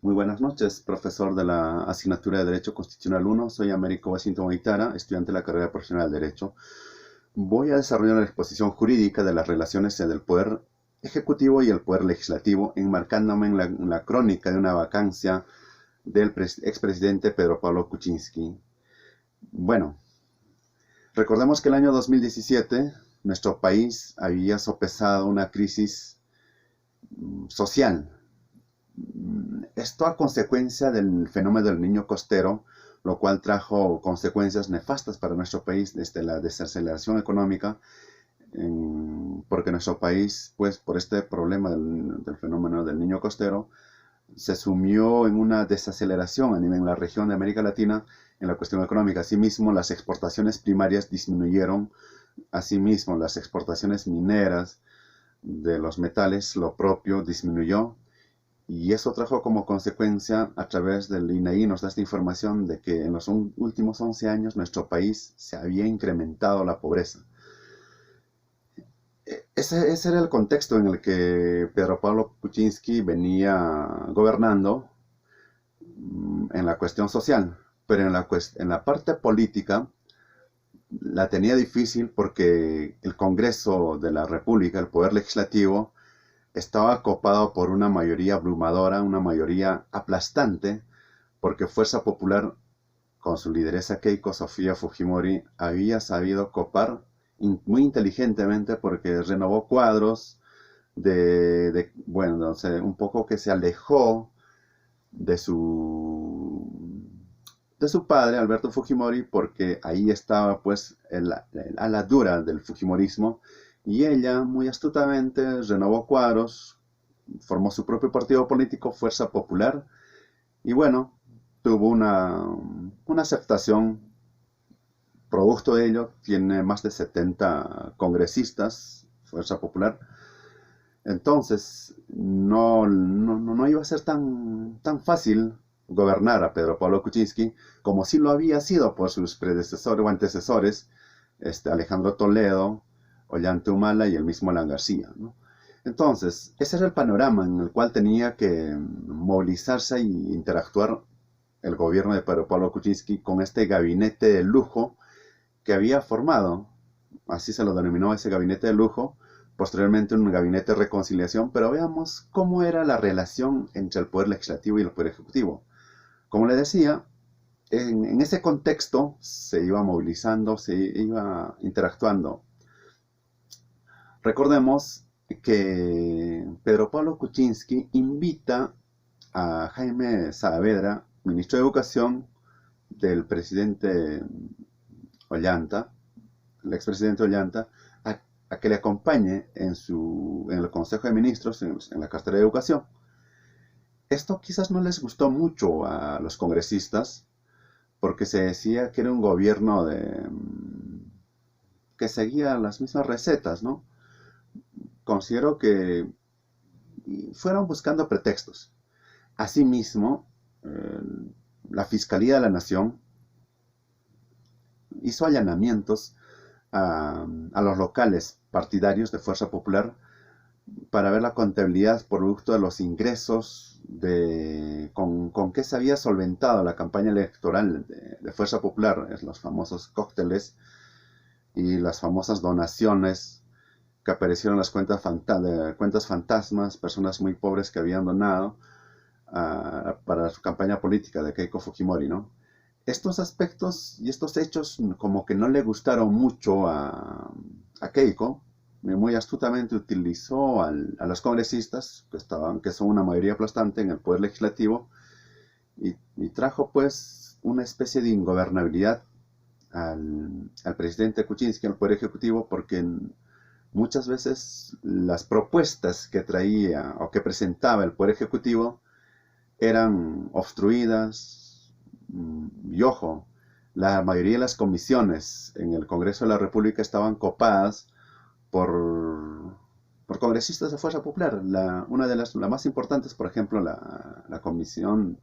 Muy buenas noches, profesor de la asignatura de Derecho Constitucional 1. Soy Américo Washington Guaitara, estudiante de la carrera profesional de Derecho. Voy a desarrollar una exposición jurídica de las relaciones entre el Poder Ejecutivo y el Poder Legislativo, enmarcándome en la crónica de una vacancia del expresidente Pedro Pablo Kuczynski. Bueno, recordemos que el año 2017 nuestro país había sopesado una crisis social. Esto a consecuencia del fenómeno del niño costero, lo cual trajo consecuencias nefastas para nuestro país desde la desaceleración económica, porque nuestro país, pues por este problema del fenómeno del niño costero, se sumió en una desaceleración a nivel en la región de América Latina en la cuestión económica. Asimismo, las exportaciones primarias disminuyeron, asimismo las exportaciones mineras de los metales, lo propio, disminuyó. Y eso trajo como consecuencia, a través del INEGI nos da esta información de que en los últimos 11 años nuestro país se había incrementado la pobreza. Ese era el contexto en el que Pedro Pablo Kuczynski venía gobernando en la cuestión social, pero en la parte política la tenía difícil porque el Congreso de la República, el Poder Legislativo, estaba copado por una mayoría abrumadora, una mayoría aplastante, porque Fuerza Popular, con su lideresa Keiko Sofía Fujimori, había sabido copar muy inteligentemente porque renovó cuadros bueno, no sé, un poco que se alejó de su padre, Alberto Fujimori, porque ahí estaba pues el ala dura del Fujimorismo, y ella muy astutamente renovó cuadros, formó su propio partido político, Fuerza Popular, y bueno, tuvo una aceptación. Producto de ello, tiene más de 70 congresistas, Fuerza Popular. Entonces, no iba a ser tan fácil gobernar a Pedro Pablo Kuczynski como sí lo había sido por sus predecesores o antecesores, Alejandro Toledo, Ollanta Humala y el mismo Alan García, ¿no? Entonces, ese era el panorama en el cual tenía que movilizarse e interactuar el gobierno de Pedro Pablo Kuczynski con este gabinete de lujo que había formado. Así se lo denominó, ese gabinete de lujo, posteriormente un gabinete de reconciliación. Pero veamos cómo era la relación entre el Poder Legislativo y el Poder Ejecutivo. Como le decía, en ese contexto se iba movilizando, se iba interactuando. Recordemos que Pedro Pablo Kuczynski invita a Jaime Saavedra, ministro de Educación del Ollanta, el expresidente Ollanta, a que le acompañe en el Consejo de Ministros, en la cartera de Educación. Esto quizás no les gustó mucho a los congresistas, porque se decía que era un gobierno que seguía las mismas recetas, ¿no? Considero que fueron buscando pretextos. Asimismo, la Fiscalía de la Nación hizo allanamientos a los locales partidarios de Fuerza Popular para ver la contabilidad producto de los ingresos con que se había solventado la campaña electoral de Fuerza Popular, los famosos cócteles y las famosas donaciones que aparecieron en las cuentas fantasmas, personas muy pobres que habían donado para su campaña política de Keiko Fujimori, ¿no? Estos aspectos y estos hechos como que no le gustaron mucho a Keiko. Muy astutamente utilizó a los congresistas, que son una mayoría aplastante en el Poder Legislativo, y trajo pues una especie de ingobernabilidad al presidente Kuczynski, al Poder Ejecutivo, porque muchas veces las propuestas que traía o que presentaba el Poder Ejecutivo eran obstruidas. Y ojo, la mayoría de las comisiones en el Congreso de la República estaban copadas por congresistas de Fuerza Popular. Una de las más importantes, por ejemplo, la comisión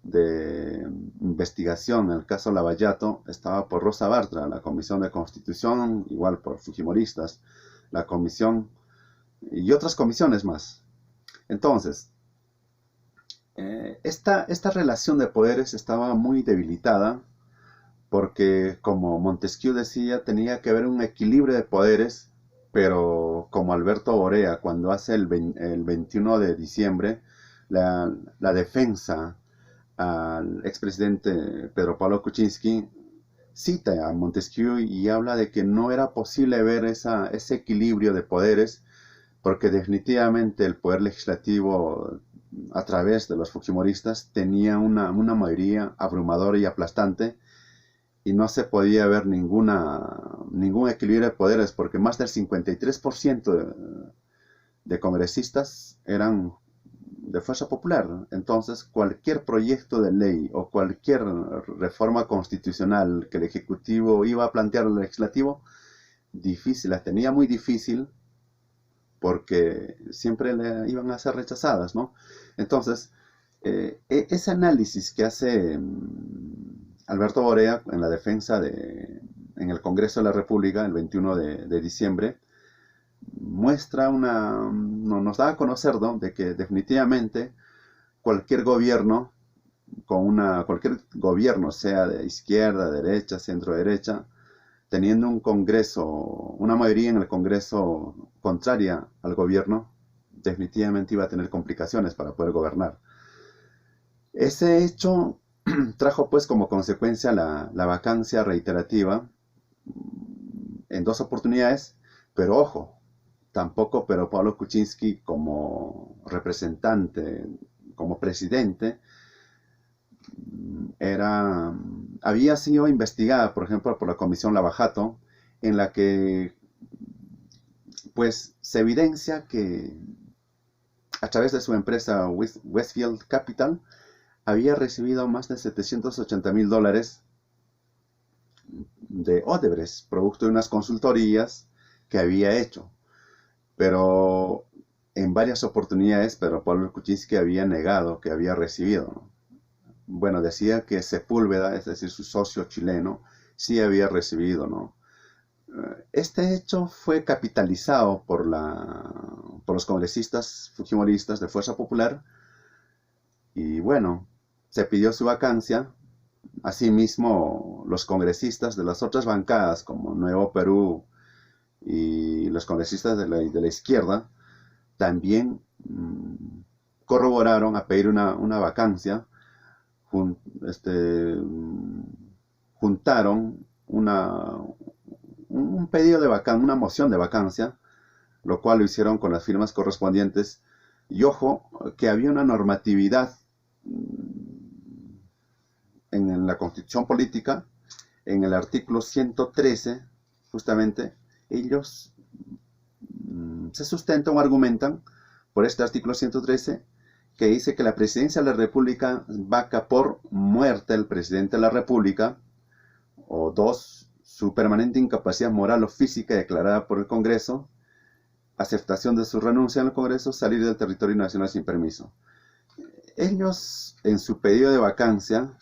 de investigación en el caso Lavallato, estaba por Rosa Bartra. La comisión de Constitución, igual por fujimoristas. La comisión y otras comisiones más. Entonces, esta relación de poderes estaba muy debilitada porque, como Montesquieu decía, tenía que haber un equilibrio de poderes, pero como Alberto Borea, cuando hace el 21 de diciembre, la defensa al expresidente Pedro Pablo Kuczynski, cita a Montesquieu y habla de que no era posible ver ese equilibrio de poderes, porque definitivamente el poder legislativo, a través de los fujimoristas, tenía una mayoría abrumadora y aplastante, y no se podía ver ningún equilibrio de poderes, porque más del 53% de congresistas eran de fuerza popular. Entonces, cualquier proyecto de ley o cualquier reforma constitucional que el Ejecutivo iba a plantear al Legislativo, difícil, las tenía muy difícil, porque siempre le iban a ser rechazadas, ¿no? Entonces, ese análisis que hace Alberto Borea en la defensa en el Congreso de la República, el 21 de diciembre, muestra nos da a conocer, ¿no?, de que definitivamente cualquier gobierno, cualquier gobierno, sea de izquierda, derecha, centro derecha, teniendo un Congreso, una mayoría en el Congreso contraria al gobierno, definitivamente iba a tener complicaciones para poder gobernar. Ese hecho trajo pues como consecuencia la vacancia reiterativa en 2 oportunidades, pero ojo, tampoco Pedro Pablo Kuczynski como representante, como presidente, había sido investigada, por ejemplo, por la Comisión Lavajato, en la que pues se evidencia que a través de su empresa Westfield Capital había recibido más de $780,000 de Odebrecht, producto de unas consultorías que había hecho. Pero en varias oportunidades Pedro Pablo Kuczynski había negado que había recibido, ¿no? Bueno, decía que Sepúlveda, es decir, su socio chileno, sí había recibido, ¿no? Este hecho fue capitalizado por los congresistas fujimoristas de Fuerza Popular, y bueno, se pidió su vacancia. Asimismo, los congresistas de las otras bancadas, como Nuevo Perú y los congresistas de la izquierda, también corroboraron a pedir una vacancia. Juntaron un pedido de vacancia, una moción de vacancia, lo cual lo hicieron con las firmas correspondientes. Y ojo, que había una normatividad en la Constitución Política, en el artículo 113, justamente, ellos se sustentan o argumentan por este artículo 113, que dice que la presidencia de la República vaca por muerte del presidente de la República, o 2, su permanente incapacidad moral o física declarada por el Congreso, aceptación de su renuncia al Congreso, salir del territorio nacional sin permiso. Ellos, en su pedido de vacancia,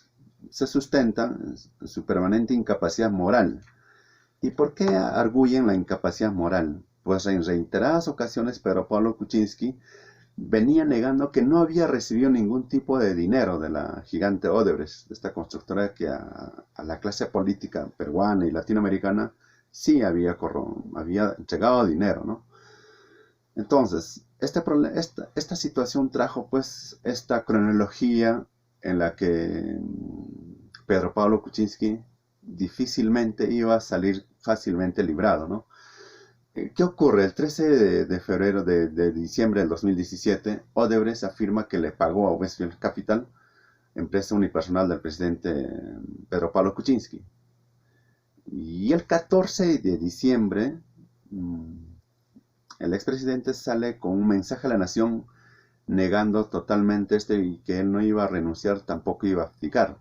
se sustentan en su permanente incapacidad moral. ¿Y por qué arguyen la incapacidad moral? Pues en reiteradas ocasiones Pedro Pablo Kuczynski venía negando que no había recibido ningún tipo de dinero de la gigante Odebrecht, de esta constructora que a la clase política peruana y latinoamericana sí había entregado dinero, ¿no? Entonces, esta situación trajo pues esta cronología en la que Pedro Pablo Kuczynski difícilmente iba a salir fácilmente librado, ¿no? ¿Qué ocurre? El 13 de diciembre del 2017, Odebrecht afirma que le pagó a Westfield Capital, empresa unipersonal del presidente Pedro Pablo Kuczynski. Y el 14 de diciembre, el expresidente sale con un mensaje a la nación negando totalmente y que él no iba a renunciar, tampoco iba a abdicar.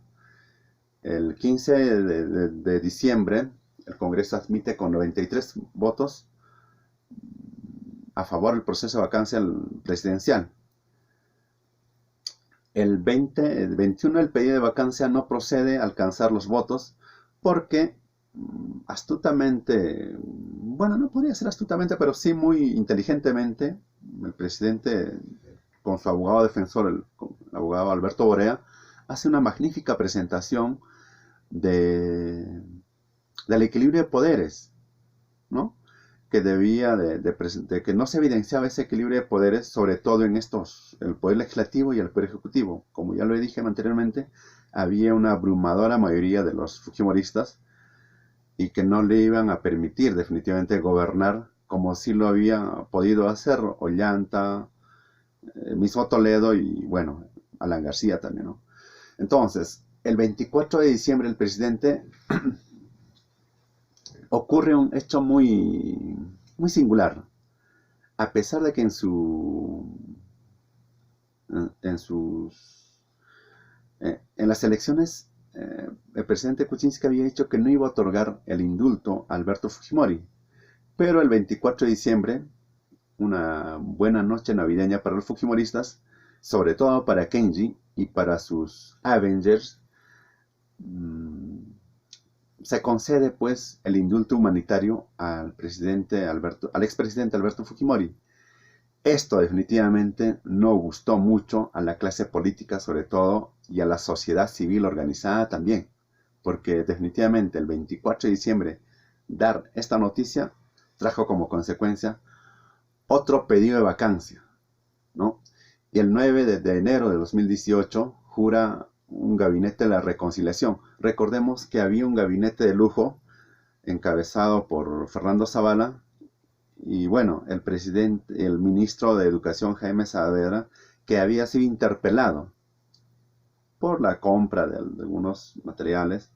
El 15 de diciembre, el Congreso admite con 93 votos a favor del proceso de vacancia presidencial. El 21 el pedido de vacancia no procede a alcanzar los votos porque astutamente, bueno, no podría ser astutamente, pero sí muy inteligentemente, el presidente con su abogado defensor, el abogado Alberto Borea, hace una magnífica presentación del equilibrio de poderes, ¿no? Que debía de que no se evidenciaba ese equilibrio de poderes, sobre todo en el poder legislativo y el poder ejecutivo. Como ya lo dije anteriormente, había una abrumadora mayoría de los fujimoristas y que no le iban a permitir definitivamente gobernar como sí lo había podido hacer Ollanta, mismo Toledo y, bueno, Alan García también, ¿no? Entonces, el 24 de diciembre el presidente ocurre un hecho muy, muy singular. A pesar de que en las elecciones el presidente Kuczynski había dicho que no iba a otorgar el indulto a Alberto Fujimori, pero el 24 de diciembre, una buena noche navideña para los fujimoristas, sobre todo para Kenji y para sus Avengers, se concede pues el indulto humanitario al expresidente Alberto Fujimori. Esto definitivamente no gustó mucho a la clase política sobre todo y a la sociedad civil organizada también, porque definitivamente el 24 de diciembre dar esta noticia trajo como consecuencia otro pedido de vacancia, ¿no? Y el 9 de enero de 2018 jura un gabinete de la reconciliación. Recordemos que había un gabinete de lujo encabezado por Fernando Zavala y, bueno, el ministro de Educación Jaime Saavedra, que había sido interpelado por la compra de algunos materiales,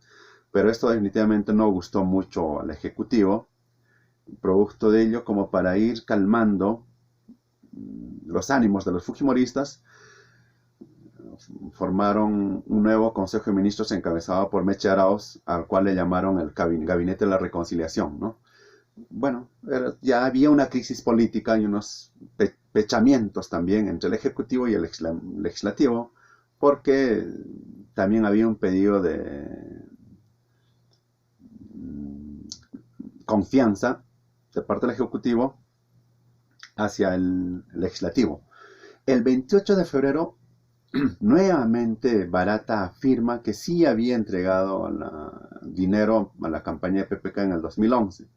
pero esto definitivamente no gustó mucho al Ejecutivo. Producto de ello, como para ir calmando los ánimos de los fujimoristas, formaron un nuevo Consejo de Ministros encabezado por Meche Arauz, al cual le llamaron el Gabinete de la Reconciliación, ¿no? Bueno, ya había una crisis política y unos pechamientos también entre el Ejecutivo y el Legislativo, porque también había un pedido de confianza de parte del Ejecutivo hacia el Legislativo. El 28 de febrero, nuevamente Barata afirma que sí había entregado dinero a la campaña de PPK en el 2011.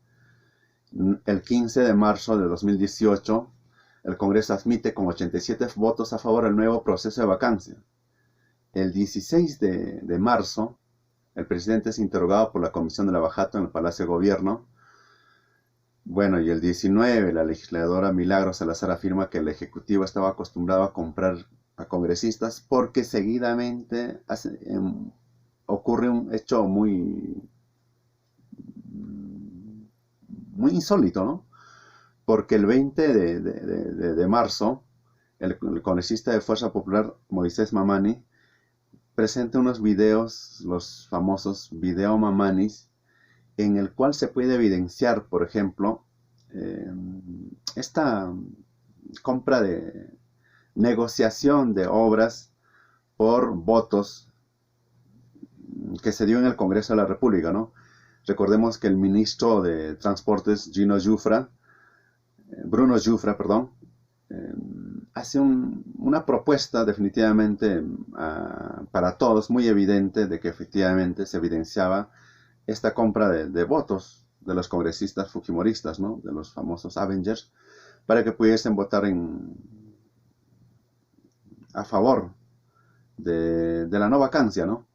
El 15 de marzo de 2018, el Congreso admite con 87 votos a favor el nuevo proceso de vacancia. El 16 de marzo, el presidente es interrogado por la Comisión de la Bajato en el Palacio de Gobierno. Bueno, y el 19, la legisladora Milagros Salazar afirma que el Ejecutivo estaba acostumbrado a comprar a congresistas porque seguidamente ocurre un hecho muy insólito, ¿no? Porque el 20 de marzo, el congresista de Fuerza Popular, Moisés Mamani, presenta unos videos, los famosos video Mamanis, en el cual se puede evidenciar, por ejemplo, esta compra de negociación de obras por votos que se dio en el Congreso de la República, ¿no? Recordemos que el ministro de Transportes, Bruno Giuffra, hace una propuesta definitivamente para todos muy evidente de que efectivamente se evidenciaba esta compra de votos de los congresistas fujimoristas, ¿no? De los famosos Avengers, para que pudiesen votar a favor de la no vacancia, ¿no?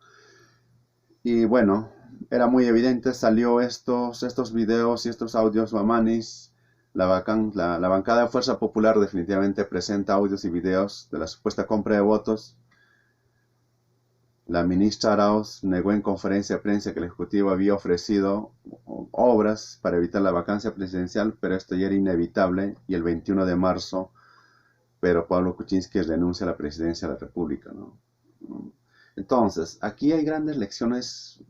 Y bueno, era muy evidente, salió estos videos y estos audios Mamanis. La bancada de Fuerza Popular definitivamente presenta audios y videos de la supuesta compra de votos. La ministra Arauz negó en conferencia de prensa que el Ejecutivo había ofrecido obras para evitar la vacancia presidencial, pero esto ya era inevitable y el 21 de marzo, pero Pablo Kuczynski renuncia a la presidencia de la República, ¿no? Entonces, aquí hay grandes lecciones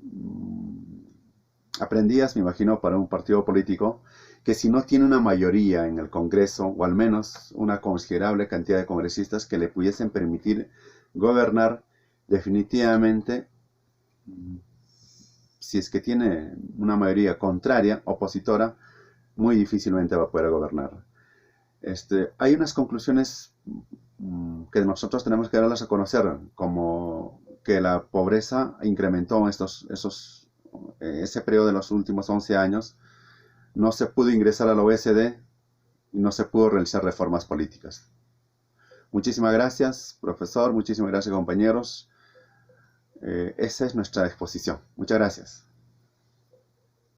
aprendidas, me imagino, para un partido político que si no tiene una mayoría en el Congreso, o al menos una considerable cantidad de congresistas que le pudiesen permitir gobernar, definitivamente, si es que tiene una mayoría contraria, opositora, muy difícilmente va a poder gobernar. Hay unas conclusiones que nosotros tenemos que darlas a conocer, como que la pobreza incrementó ese periodo de los últimos 11 años, no se pudo ingresar a la OECD y no se pudo realizar reformas políticas. Muchísimas gracias, profesor, muchísimas gracias, compañeros. Esa es nuestra exposición. Muchas gracias.